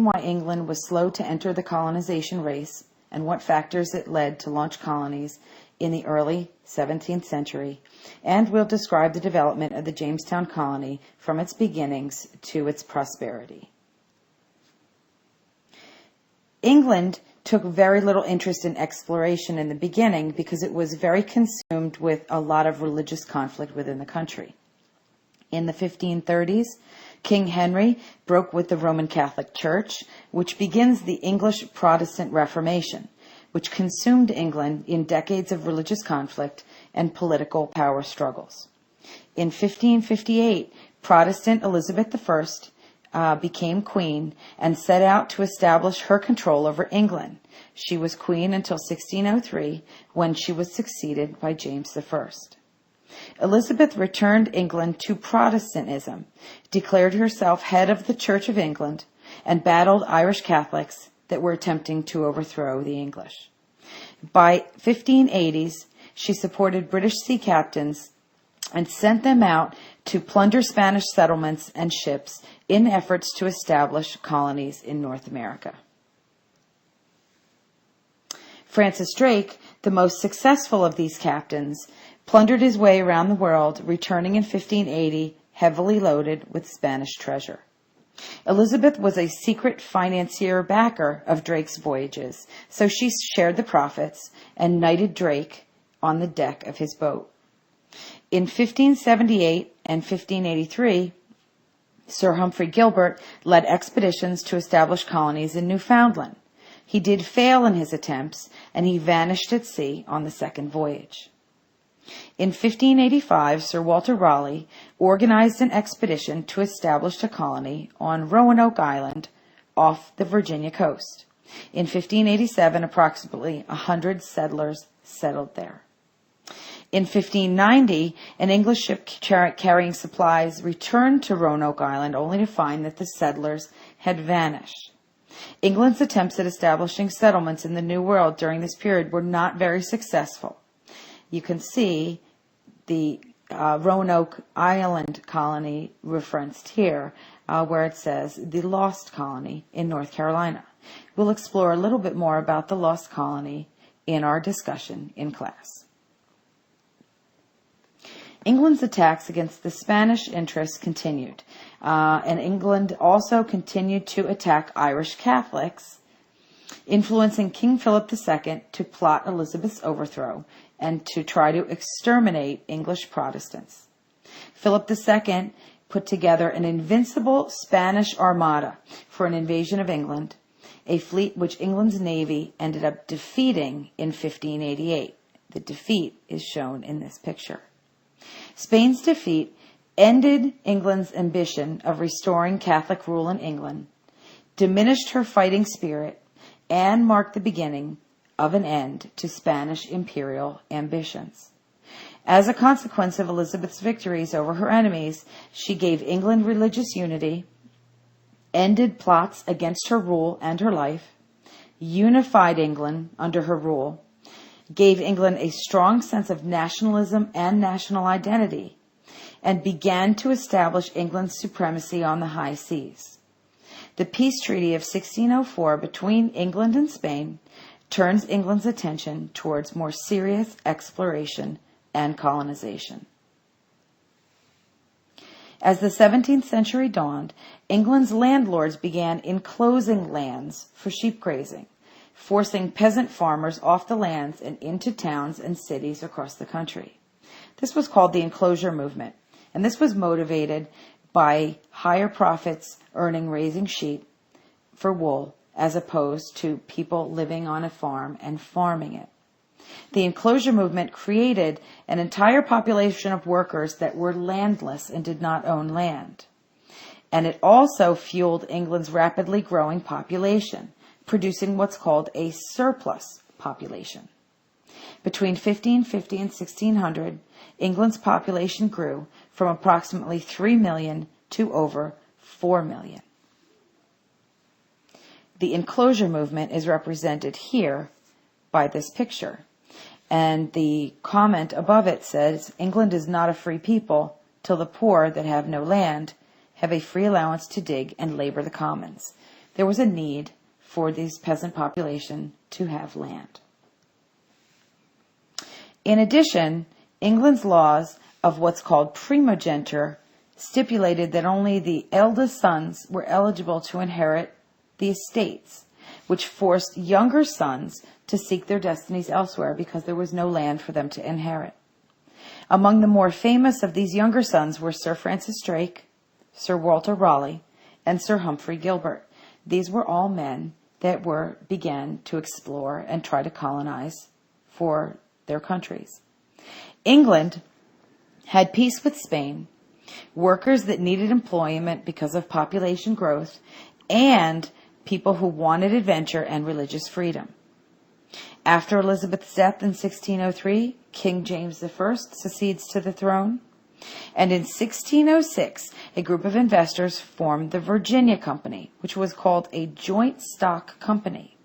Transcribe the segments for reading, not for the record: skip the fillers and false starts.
why England was slow to enter the colonization race and what factors it led to launch colonies in the early 17th century, and we'll describe the development of the Jamestown colony from its beginnings to its prosperity. England took very little interest in exploration in the beginning because it was very consumed with a lot of religious conflict within the country. In the 1530s, King Henry broke with the Roman Catholic Church, which begins the English Protestant Reformation, which consumed England in decades of religious conflict and political power struggles. In 1558, Protestant Elizabeth I became queen and set out to establish her control over England. She was queen until 1603, when she was succeeded by James I. Elizabeth returned England to Protestantism, declared herself head of the Church of England, and battled Irish Catholics that were attempting to overthrow the English. By 1580s, she supported British sea captains and sent them out to plunder Spanish settlements and ships in efforts to establish colonies in North America. Francis Drake, the most successful of these captains, plundered his way around the world, returning in 1580 heavily loaded with Spanish treasure. Elizabeth was a secret financier backer of Drake's voyages, so she shared the profits and knighted Drake on the deck of his boat. In 1578 and 1583, Sir Humphrey Gilbert led expeditions to establish colonies in Newfoundland. He did fail in his attempts, and he vanished at sea on the second voyage. In 1585, Sir Walter Raleigh organized an expedition to establish a colony on Roanoke Island off the Virginia coast. In 1587, approximately 100 settlers settled there. In 1590, an English ship carrying supplies returned to Roanoke Island only to find that the settlers had vanished. England's attempts at establishing settlements in the New World during this period were not very successful. You can see the Roanoke Island colony referenced here, where it says the Lost Colony in North Carolina. We'll explore a little bit more about the Lost Colony in our discussion in class. England's attacks against the Spanish interests continued, and England also continued to attack Irish Catholics, influencing King Philip II to plot Elizabeth's overthrow and to try to exterminate English Protestants. Philip II put together an invincible Spanish armada for an invasion of England, a fleet which England's navy ended up defeating in 1588. The defeat is shown in this picture. Spain's defeat ended England's ambition of restoring Catholic rule in England, diminished her fighting spirit, and marked the beginning of an end to Spanish imperial ambitions. As a consequence of Elizabeth's victories over her enemies, she gave England religious unity, ended plots against her rule and her life, unified England under her rule, gave England a strong sense of nationalism and national identity, and began to establish England's supremacy on the high seas. The peace treaty of 1604 between England and Spain turns England's attention towards more serious exploration and colonization. As the 17th century dawned, England's landlords began enclosing lands for sheep grazing, forcing peasant farmers off the lands and into towns and cities across the country. This was called the enclosure movement, and this was motivated by higher profits earning raising sheep for wool as opposed to people living on a farm and farming it. The enclosure movement created an entire population of workers that were landless and did not own land. And it also fueled England's rapidly growing population, producing what's called a surplus population. Between 1550 and 1600, England's population grew from approximately 3 million to over 4 million. The enclosure movement is represented here by this picture. And the comment above it says, England is not a free people till the poor that have no land have a free allowance to dig and labor the commons. there was a need for these peasant population to have land. In addition, England's laws of what's called primogeniture stipulated that only the eldest sons were eligible to inherit the estates, which forced younger sons to seek their destinies elsewhere because there was no land for them to inherit. Among the more famous of these younger sons were Sir Francis Drake, Sir Walter Raleigh, and Sir Humphrey Gilbert. These were all men that began to explore and try to colonize for their countries. England had peace with Spain, workers that needed employment because of population growth, and people who wanted adventure and religious freedom. After Elizabeth's death in 1603, King James I succeeds to the throne, and in 1606, a group of investors formed the Virginia Company, which was called a joint stock company,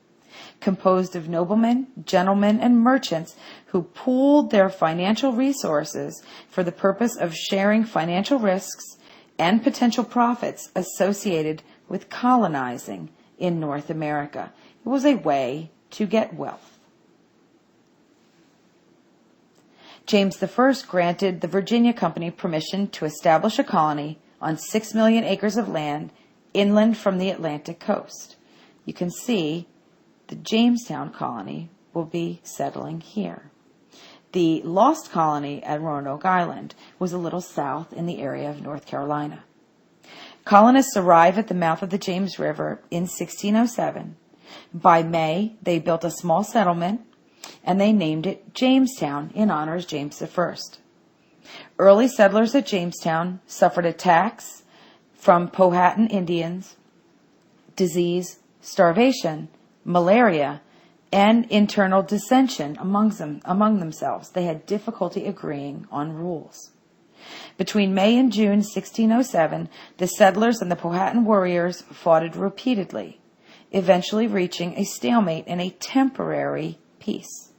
composed of noblemen, gentlemen, and merchants who pooled their financial resources for the purpose of sharing financial risks and potential profits associated with colonizing in North America. It was a way to get wealth. James I granted the Virginia Company permission to establish a colony on 6 million acres of land inland from the Atlantic coast. You can see the Jamestown colony will be settling here. The lost colony at Roanoke Island was a little south in the area of North Carolina. Colonists arrive at the mouth of the James River in 1607. By May, they built a small settlement, and they named it Jamestown in honor of James I. Early settlers at Jamestown suffered attacks from Powhatan Indians, disease, starvation, malaria, and internal dissension among themselves. They had difficulty agreeing on rules. Between May and June 1607, the settlers and the Powhatan warriors fought repeatedly, eventually reaching a stalemate and a temporary peace.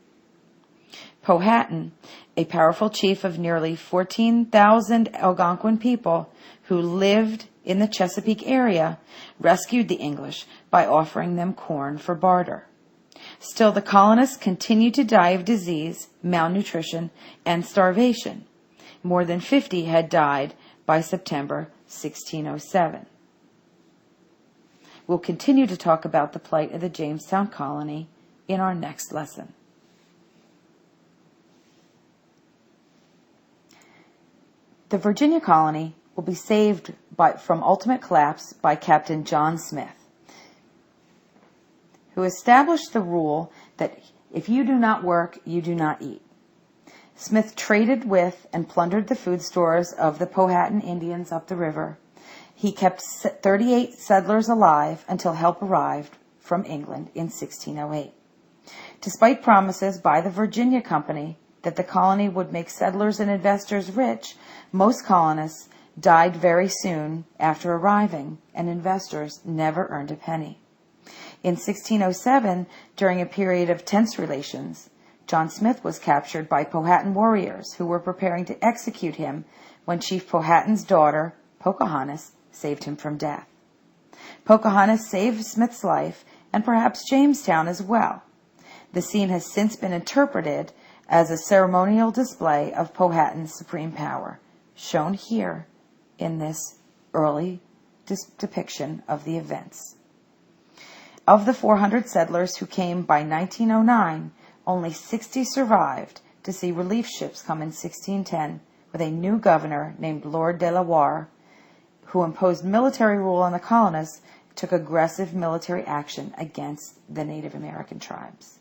Powhatan, a powerful chief of nearly 14,000 Algonquin people who lived in the Chesapeake area, rescued the English by offering them corn for barter. Still, the colonists continued to die of disease, malnutrition, and starvation. More than 50 had died by September 1607. We'll continue to talk about the plight of the Jamestown colony in our next lesson. The Virginia colony will be saved from ultimate collapse by Captain John Smith, who established the rule that if you do not work, you do not eat. Smith traded with and plundered the food stores of the Powhatan Indians up the river. He kept 38 settlers alive until help arrived from England in 1608. Despite promises by the Virginia Company that the colony would make settlers and investors rich, most colonists died very soon after arriving, and investors never earned a penny. In 1607, during a period of tense relations, John Smith was captured by Powhatan warriors who were preparing to execute him when Chief Powhatan's daughter, Pocahontas, saved him from death. Pocahontas saved Smith's life and perhaps Jamestown as well. The scene has since been interpreted as a ceremonial display of Powhatan's supreme power, shown here in this early depiction of the events. Of the 400 settlers who came by 1909, only 60 survived to see relief ships come in 1610 with a new governor named Lord de la Warr, who imposed military rule on the colonists, took aggressive military action against the Native American tribes.